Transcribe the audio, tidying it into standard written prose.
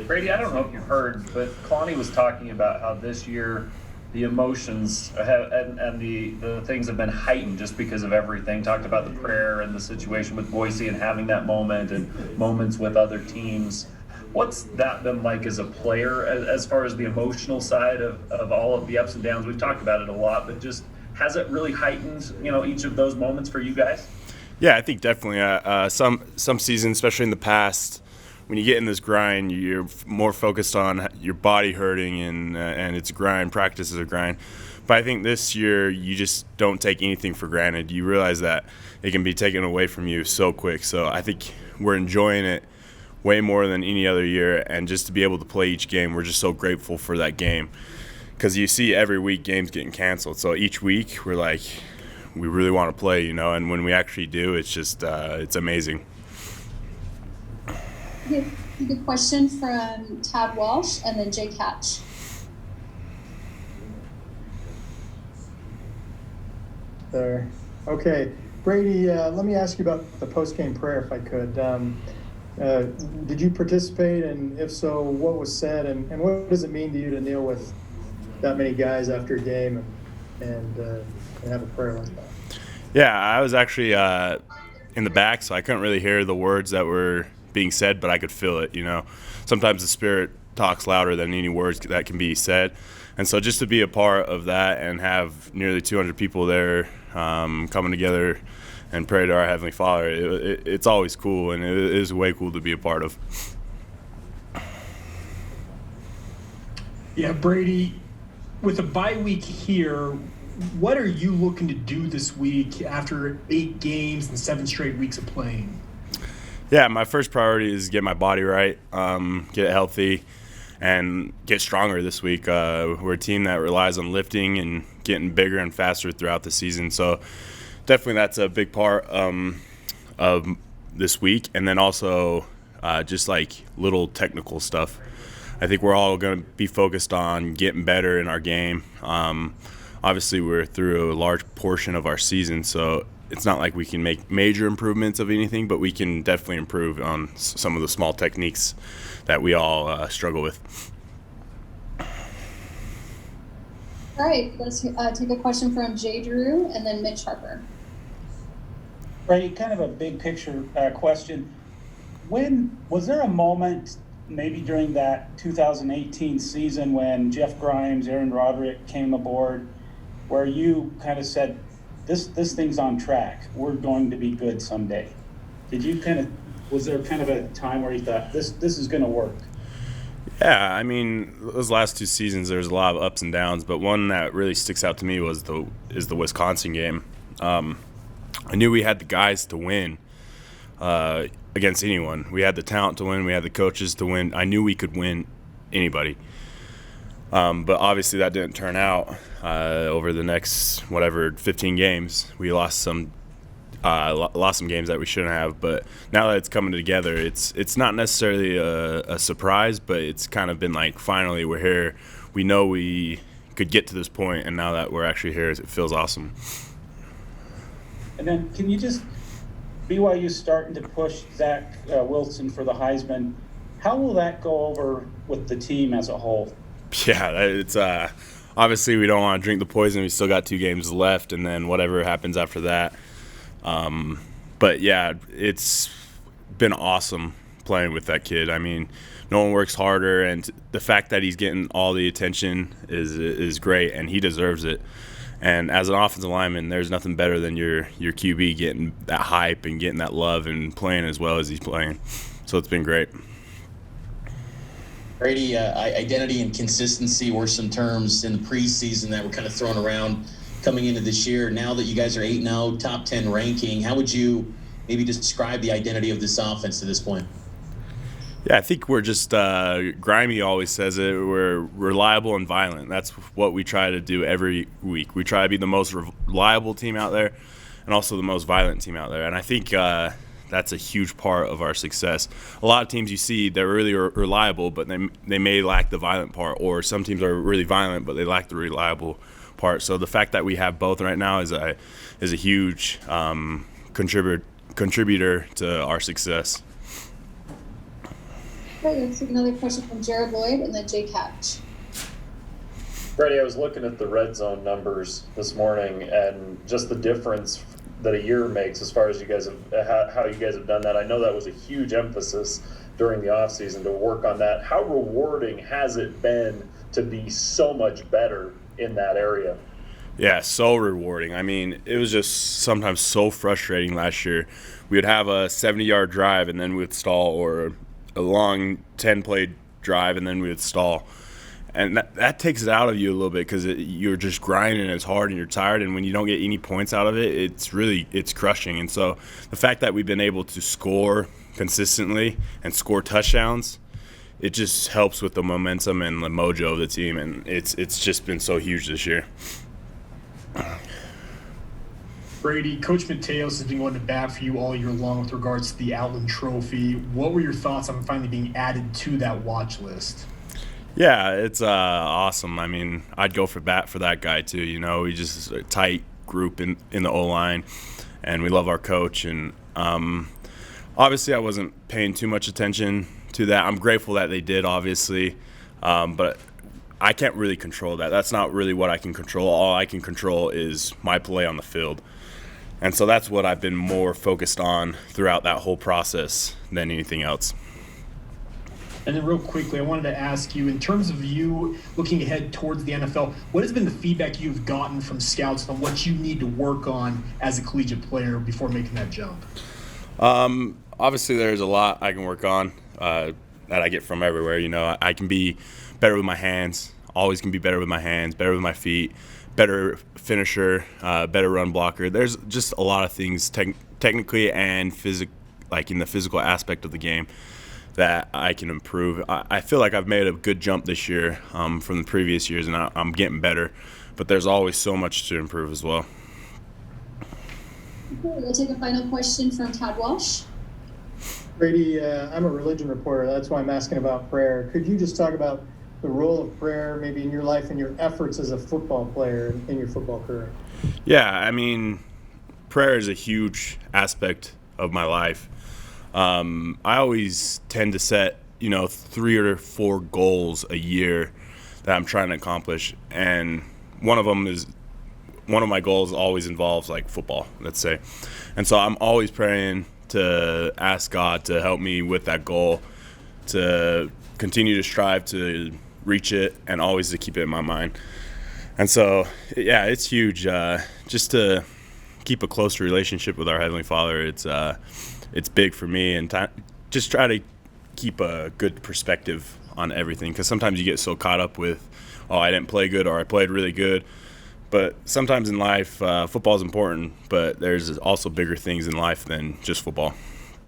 Brady, I don't know if you heard, but Kalani was talking about how this year the emotions and the things have been heightened just because of everything. Talked about the prayer and the situation with Boise and having that moment and moments with other teams. What's that been like as a player, as far as the emotional side of all of the ups and downs? We've talked about it a lot, but just has it really heightened, each of those moments for you guys? Yeah, I think definitely. Some seasons, especially in the past, when you get in this grind, you're more focused on your body hurting and it's a grind. Practice is a grind. But I think this year you just don't take anything for granted. You realize that it can be taken away from you so quick. So I think we're enjoying it way more than any other year, and just to be able to play each game, we're just so grateful for that game. Because you see every week games getting canceled. So each week we're like, we really want to play, and when we actually do, it's just it's amazing. Okay, good question from Tad Walsh and then Jake Hatch. There. Okay. Brady, let me ask you about the post-game prayer, if I could. Did you participate, and if so, what was said, and what does it mean to you to kneel with that many guys after a game and have a prayer like that? Yeah, I was actually in the back, so I couldn't really hear the words that were being said, but I could feel it, Sometimes the Spirit talks louder than any words that can be said. And so just to be a part of that and have nearly 200 people there coming together and pray to our Heavenly Father, it's always cool, and it is way cool to be a part of. Yeah, Brady, with a bye week here, what are you looking to do this week after 8 games and 7 straight weeks of playing? Yeah, my first priority is get my body right, get it healthy, and get stronger this week. We're a team that relies on lifting and getting bigger and faster throughout the season. So definitely that's a big part of this week. And then also just like little technical stuff. I think we're all going to be focused on getting better in our game. Obviously, we're through a large portion of our season, so it's not like we can make major improvements of anything, but we can definitely improve on some of the small techniques that we all struggle with. All right, let's take a question from Jay Drew and then Mitch Harper. Brady, kind of a big picture question. Was there a moment maybe during that 2018 season when Jeff Grimes, Aaron Roderick came aboard where you kind of said, this thing's on track, we're going to be good someday? Was there kind of a time where you thought this is going to work? Yeah, I mean, those last 2 seasons, there's a lot of ups and downs, but one that really sticks out to me is the Wisconsin game. I knew we had the guys to win against anyone. We had the talent to win. We had the coaches to win. I knew we could win anybody. But obviously that didn't turn out. Over the next 15 games, we lost some games that we shouldn't have. But now that it's coming together, it's not necessarily a surprise, but it's kind of been like, finally we're here. We know we could get to this point, and now that we're actually here, it feels awesome. And then can you just, BYU starting to push Zach Wilson for the Heisman, how will that go over with the team as a whole? Yeah, it's obviously we don't want to drink the poison. We still got 2 games left, and then whatever happens after that. But yeah, it's been awesome playing with that kid. I mean, no one works harder, and the fact that he's getting all the attention is great, and he deserves it. And as an offensive lineman, there's nothing better than your QB getting that hype and getting that love and playing as well as he's playing. So it's been great. Brady, identity and consistency were some terms in the preseason that were kind of thrown around coming into this year. Now that you guys are 8-0, top 10 ranking, how would you maybe describe the identity of this offense to this point? Yeah, I think we're just Grimey always says it. We're reliable and violent. That's what we try to do every week. We try to be the most reliable team out there and also the most violent team out there. And I think that's a huge part of our success. A lot of teams you see, they're really reliable, but they may lack the violent part, or some teams are really violent, but they lack the reliable part. So the fact that we have both right now is a huge contributor to our success. Great, let's take another question from Jared Lloyd and then Jake Hatch. Brady, I was looking at the red zone numbers this morning and just the difference that a year makes as far as you guys have, how you guys have done that. I know that was a huge emphasis during the offseason to work on that. How rewarding has it been to be so much better in that area? Yeah, so rewarding. I mean, it was just sometimes so frustrating last year. We would have a 70-yard drive and then we would stall, or a long 10-play drive and then we would stall. And that takes it out of you a little bit because you're just grinding and it's hard and you're tired. And when you don't get any points out of it, it's crushing. And so the fact that we've been able to score consistently and score touchdowns, it just helps with the momentum and the mojo of the team. And it's just been so huge this year. Brady, Coach Mateos has been going to bat for you all year long with regards to the Outland Trophy. What were your thoughts on finally being added to that watch list? Yeah, it's awesome. I mean, I'd go for bat for that guy too. You know, we just a tight group in the O-line, and we love our coach. And obviously, I wasn't paying too much attention to that. I'm grateful that they did, obviously, but I can't really control that. That's not really what I can control. All I can control is my play on the field. And so that's what I've been more focused on throughout that whole process than anything else. And then real quickly, I wanted to ask you, in terms of you looking ahead towards the NFL, what has been the feedback you've gotten from scouts on what you need to work on as a collegiate player before making that jump? Obviously, there's a lot I can work on that I get from everywhere. You know, I can be better with my hands, always can be better with my hands, better with my feet, better finisher, better run blocker. There's just a lot of things technically and like in the physical aspect of the game that I can improve. I feel like I've made a good jump this year from the previous years, and I'm getting better. But there's always so much to improve as well. Okay, we'll take a final question from Todd Walsh. Brady, I'm a religion reporter. That's why I'm asking about prayer. Could you just talk about the role of prayer maybe in your life and your efforts as a football player in your football career? Yeah, I mean, prayer is a huge aspect of my life. I always tend to set, 3 or 4 goals a year that I'm trying to accomplish. And one of my goals always involves like football, let's say. And so I'm always praying to ask God to help me with that goal, to continue to strive to reach it and always to keep it in my mind. And so, yeah, it's huge. Just to keep a close relationship with our Heavenly Father, it's big for me, and just try to keep a good perspective on everything, because sometimes you get so caught up with, I didn't play good or I played really good. But sometimes in life, football is important, but there's also bigger things in life than just football.